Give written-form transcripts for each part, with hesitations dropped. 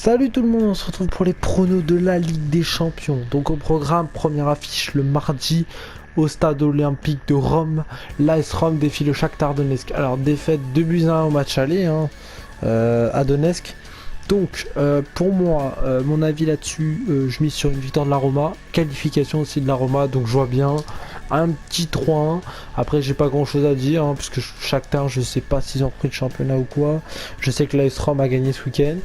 Salut tout le monde, on se retrouve pour les pronos de la Ligue des Champions. Donc au programme, première affiche le mardi au stade olympique de Rome. L'AS Rome défie le Shakhtar Donetsk. Alors défaite 2-1 au match aller à Donetsk. Donc pour moi, mon avis là-dessus, je mise sur une victoire de la Roma. Qualification aussi de la Roma, donc je vois bien un petit 3-1. Après j'ai pas grand chose à dire, puisque Shakhtar, je sais pas s'ils ont pris le championnat ou quoi. Je sais que l'AS Rome a gagné ce week-end.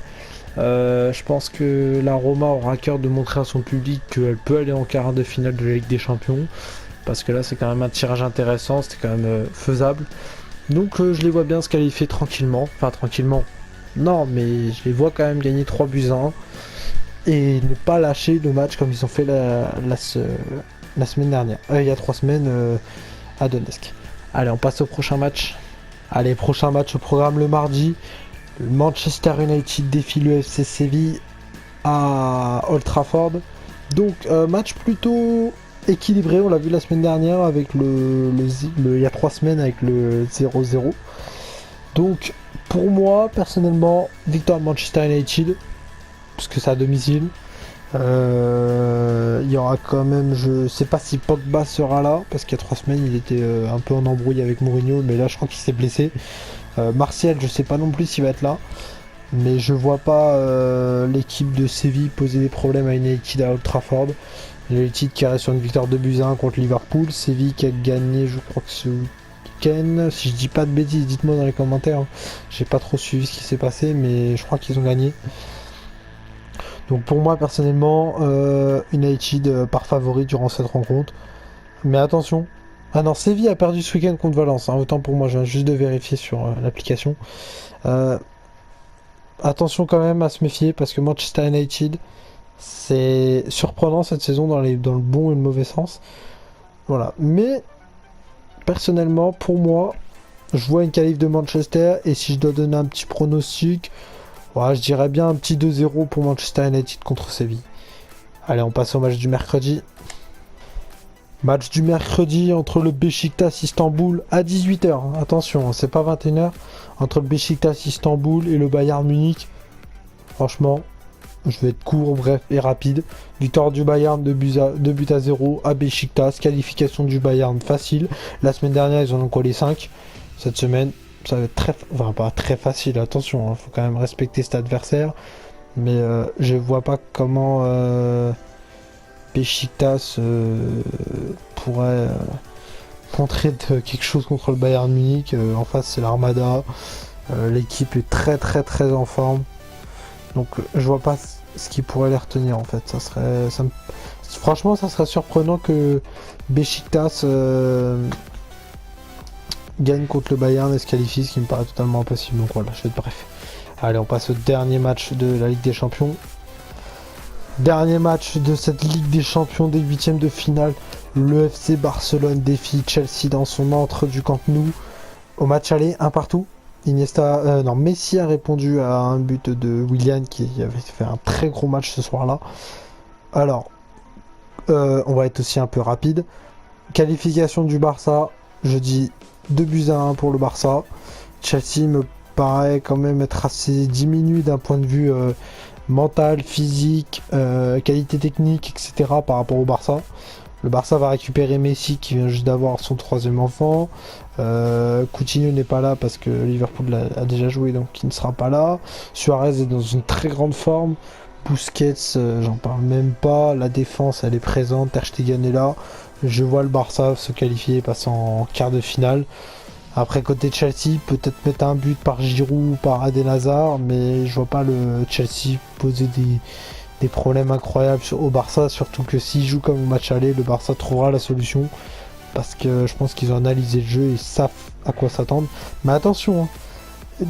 Je pense que la Roma aura à cœur de montrer à son public qu'elle peut aller en quart de finale de la Ligue des Champions. Parce que là, c'est quand même un tirage intéressant, c'était quand même faisable. Donc, je les vois bien se qualifier tranquillement. Enfin, tranquillement. Non, mais je les vois quand même gagner 3-1. Et ne pas lâcher le match comme ils ont fait la semaine dernière. Il y a 3 semaines à Donetsk. Allez, on passe au prochain match. Allez, prochain match au programme le mardi. Manchester United défie le FC Séville à Old Trafford. Donc match plutôt équilibré, on l'a vu la semaine dernière avec il y a 3 semaines avec le 0-0. Donc pour moi personnellement, victoire de Manchester United, parce que c'est à domicile. Il y aura quand même, je sais pas si Pogba sera là, parce qu'il y a 3 semaines il était un peu en embrouille avec Mourinho, mais là je crois qu'il s'est blessé. Martial, je sais pas non plus s'il va être là, mais je vois pas l'équipe de Séville poser des problèmes à United à Old Trafford. United qui reste sur une victoire 2-1 contre Liverpool. Séville qui a gagné, je crois que ce week-end. Si je dis pas de bêtises, dites-moi dans les commentaires. J'ai pas trop suivi ce qui s'est passé, mais je crois qu'ils ont gagné. Donc pour moi personnellement, United par favori durant cette rencontre. Mais attention. Ah non, Séville a perdu ce week-end contre Valence. Autant pour moi, je viens juste de vérifier sur l'application. Attention quand même à se méfier parce que Manchester United, c'est surprenant cette saison dans le bon et le mauvais sens. Voilà. Mais personnellement, pour moi, je vois une qualif de Manchester et si je dois donner un petit pronostic, voilà, je dirais bien un petit 2-0 pour Manchester United contre Séville. Allez, on passe au match du mercredi. Match du mercredi entre le Beşiktaş Istanbul à 18h. Attention, c'est pas 21h. Entre le Beşiktaş Istanbul et le Bayern Munich. Franchement, je vais être court, bref et rapide. Victoire du Bayern 2-0 à Beşiktaş. Qualification du Bayern facile. La semaine dernière, ils en ont collé 5. Cette semaine, ça va être pas très facile. Attention, faut quand même respecter cet adversaire. Mais je vois pas comment Beşiktaş pourrait montrer quelque chose contre le Bayern Munich. En face, c'est l'Armada. L'équipe est très en forme. Donc, je vois pas ce qui pourrait les retenir en fait. Franchement, ça serait surprenant que Beşiktaş gagne contre le Bayern et se qualifie, ce qui me paraît totalement impossible. Donc voilà, je vais être bref. Allez, on passe au dernier match de la Ligue des Champions. Dernier match de cette Ligue des Champions des 8e de finale. Le FC Barcelone défie Chelsea dans son entre du Camp Nou. Au match aller, 1-1. Messi a répondu à un but de Willian qui avait fait un très gros match ce soir-là. Alors, on va être aussi un peu rapide. Qualification du Barça, je dis 2-1 pour le Barça. Chelsea me paraît quand même être assez diminué d'un point de vue mental, physique, qualité technique, etc. par rapport au Barça. Le Barça va récupérer Messi qui vient juste d'avoir son 3e enfant. Coutinho n'est pas là parce que Liverpool a déjà joué, donc il ne sera pas là. Suarez est dans une très grande forme. Busquets, j'en parle même pas. La défense, elle est présente. Ter Stegen est là. Je vois le Barça se qualifier et passer en quart de finale. Après, côté Chelsea, peut-être mettre un but par Giroud ou par Eden Hazard, mais je vois pas le Chelsea poser des problèmes incroyables au Barça, surtout que s'ils jouent comme au match aller, le Barça trouvera la solution, parce que je pense qu'ils ont analysé le jeu et savent à quoi s'attendre. Mais attention,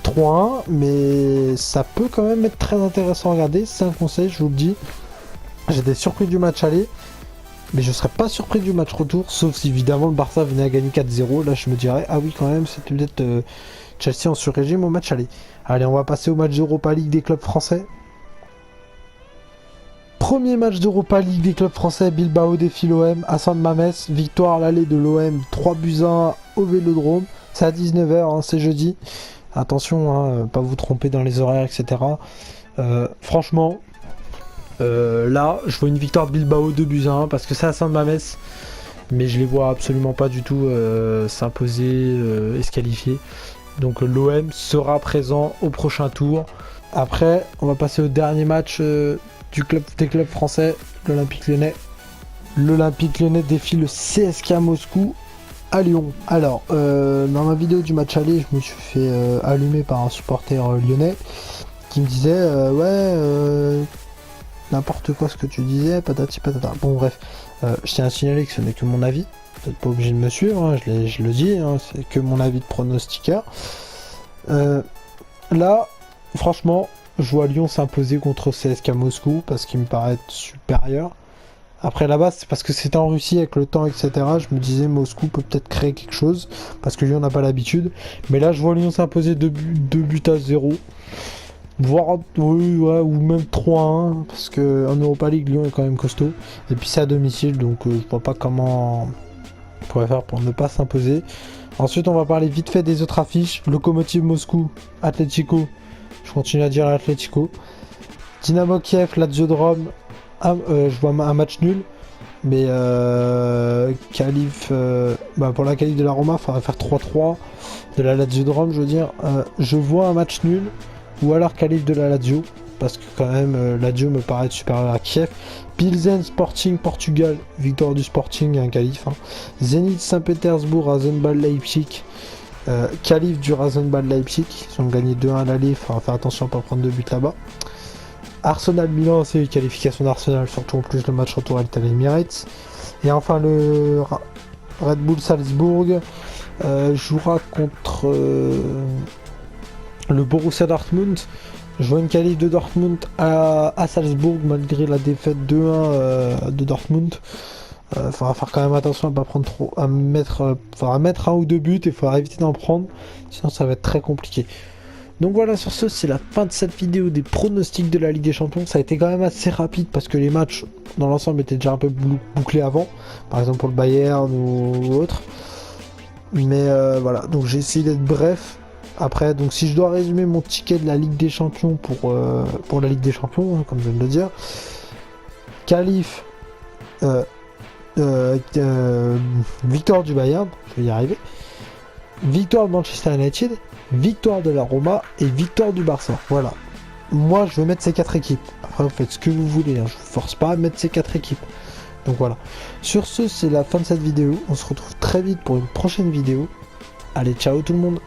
3-1, mais ça peut quand même être très intéressant à regarder, c'est un conseil, je vous le dis. J'étais surpris du match aller, mais je serais pas surpris du match retour, sauf si évidemment le Barça venait à gagner 4-0. Là, je me dirais, ah oui, quand même, c'était peut-être Chelsea en sur-régime au match aller. Allez, on va passer au match d'Europa League des clubs français. Premier match d'Europa League des clubs français, Bilbao défie l'OM à San Mamés. Victoire à l'aller de l'OM, 3-1 au Vélodrome. C'est à 19h, c'est jeudi. Attention, pas vous tromper dans les horaires, etc. Franchement, là, je vois une victoire de Bilbao 2-1 parce que c'est à Saint-Mamés, mais je les vois absolument pas du tout s'imposer et se qualifier. Donc l'OM sera présent au prochain tour. Après, on va passer au dernier match des clubs français, l'Olympique Lyonnais. L'Olympique Lyonnais défie le CSK Moscou à Lyon. Alors, dans ma vidéo du match aller, je me suis fait allumer par un supporter lyonnais qui me disait n'importe quoi ce que tu disais, patati patata. Bon bref, je tiens à signaler que ce n'est que mon avis. Vous n'êtes pas obligé de me suivre, hein, je le dis, hein, c'est que mon avis de pronostiqueur. Là, franchement, je vois Lyon s'imposer contre CSK Moscou parce qu'il me paraît être supérieur. Après là-bas, c'est parce que c'était en Russie avec le temps, etc. Je me disais Moscou peut peut-être créer quelque chose parce que Lyon n'a pas l'habitude. Mais là, je vois Lyon s'imposer 2 buts à 0. Voire, oui, ouais, ou même 3-1 parce qu'en Europa League, Lyon est quand même costaud. Et puis c'est à domicile, donc je vois pas comment on pourrait faire pour ne pas s'imposer. Ensuite, on va parler vite fait des autres affiches. Lokomotiv Moscou, Atlético. Je continue à dire l'Atlético. Dynamo Kiev, Lazio de Rome. Je vois un match nul. Mais qualif, pour la qualif de la Roma, il faudra faire 3-3. De la Lazio de Rome, je veux dire. Je vois un match nul. Ou alors qualif de la Lazio. Parce que quand même, Lazio me paraît supérieur à Kiev. Pilsen Sporting Portugal, victoire du Sporting, un qualif. Hein. Zenit Saint-Pétersbourg, Rasenball Leipzig, qualif du Rasenball Leipzig. Ils ont gagné 2-1 à l'aller, il faudra faire attention à ne pas prendre 2 buts là-bas. Arsenal Milan, c'est une qualification d'Arsenal, surtout en plus le match retour à l'Italie Emirates. Et enfin le Red Bull Salzbourg jouera contre le Borussia Dortmund. Je vois une qualif de Dortmund à Salzbourg malgré la défaite 2-1 de Dortmund. Faudra faire quand même attention à pas prendre trop, faudra mettre 1 ou 2 buts et il faudra éviter d'en prendre, sinon ça va être très compliqué. Donc voilà, sur ce, c'est la fin de cette vidéo des pronostics de la Ligue des Champions. Ça a été quand même assez rapide parce que les matchs dans l'ensemble étaient déjà un peu bouclés avant, par exemple pour le Bayern ou autre. Mais voilà, donc j'ai essayé d'être bref. Après, donc si je dois résumer mon ticket de la Ligue des Champions pour la Ligue des Champions, hein, comme je viens de le dire, qualif, victoire du Bayern, je vais y arriver, victoire de Manchester United, victoire de la Roma et victoire du Barça. Voilà. Moi, je vais mettre ces 4 équipes. Après, vous faites ce que vous voulez, hein. Je vous force pas à mettre ces 4 équipes. Donc voilà. Sur ce, c'est la fin de cette vidéo. On se retrouve très vite pour une prochaine vidéo. Allez, ciao tout le monde.